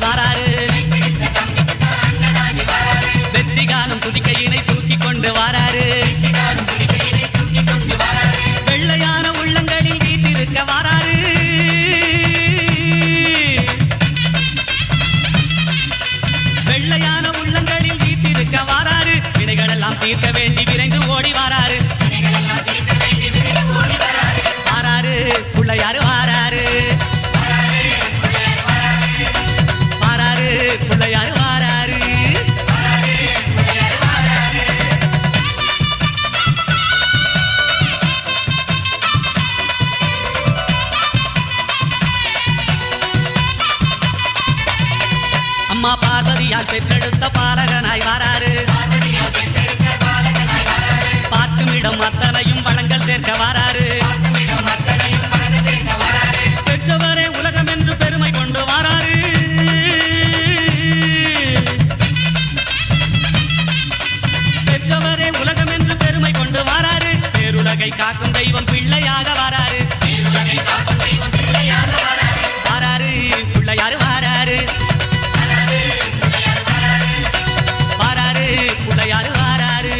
வாராரு வெற்றி காணும் துதிக்கையினை தூக்கி கொண்டு வாராரு வெள்ளையான உள்ளங்களில் வீட்டிருக்க வாராரு வெள்ளையான உள்ளங்களில் வீட்டிருக்க வாராரு வினைகள் எல்லாம் தீர்க்க வேண்டி விரைந்து ஓடி வாராரு வாராரு பிள்ளையாரு வாராரு வாராரு பிள்ளையாரு வாராரு அம்மா பார்வதியால் பெற்றெடுத்த பாலகனாய் வாராரு பார்க்குமிடம் அத்தனையும் வளங்கள் சேர்க்க வாராரு பெற்றவரே உலகம் என்று பெருமை கொண்டு வாராரு பெற்றவரே உலகம் என்று பெருமை கொண்டு வாராரு பேருலகை காக்கும் தெய்வம் பிள்ளையாக வாராரு வாராரு பிள்ளையாரு வாராரு வாராரு பிள்ளையாரு வாராரு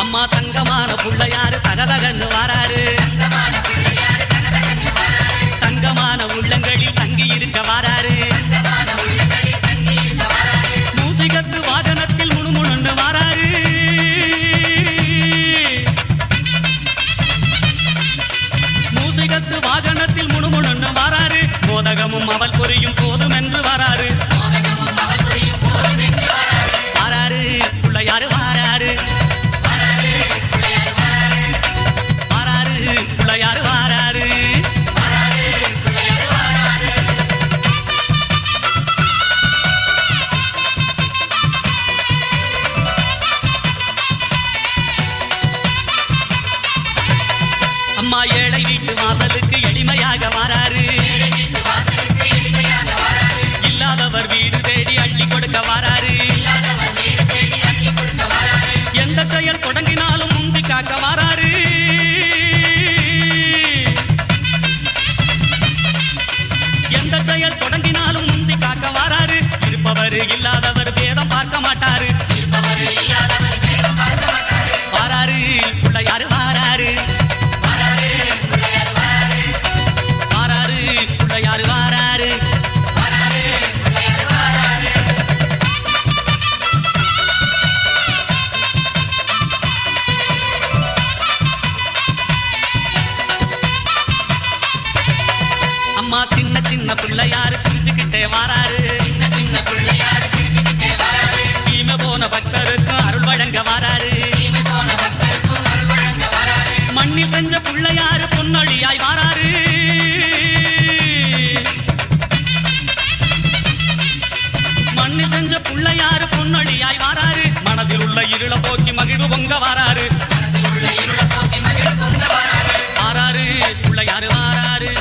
அம்மா தங்கமான பிள்ளையாரு தகதகன்னு வாராரு தங்கமான உள்ளங்களில் தங்கி இருக்க வாராரு மூசிகத்து வாகனத்தில் முணுமுணுன்னு வாராரு மூசிகத்து வாகனத்தில் முணுமுணுன்னு வாராரு மோதகமும் அவள் பொரியும் போதும் என்று வாராரு வாராரு பிள்ளையாரு வாராரு வாராரு பிள்ளையாரு வாராரு அம்மா ஏழை வீட்டு வாசலுக்கு எளிமையாக வாராரு இல்லாதவர் வீடு தேடி அள்ளி கொடுக்க வாராரு எந்த செயல் தொடங்கினாலும் முந்தி காக்க வாராரு எந்த செயல் தொடங்கினாலும் முந்தி காக்க வாராரு இருப்பவர் இல்லாதவர் வேதம் பார்க்க மாட்டாரு வாராரு பிள்ளையாரு வாராரு வாராரு பிள்ளையாரு வாராரு அம்மா சின்ன சின்ன பிள்ளையாரு சிரிச்சுக்கிட்டே வாராரு தீமை போன பக்தருக்கு அருள் வழங்க வாராரு மண்ணில் செஞ்ச பிள்ளையாரு பொன்னொழியாய் வாராரு மண்ணில் செஞ்ச பிள்ளையாரு பொன்னொழியாய் வாராரு மனதில் உள்ள இருள போக்கி மகிழ்வு பொங்க வாராரு வாராரு பிள்ளையாரு வாராரு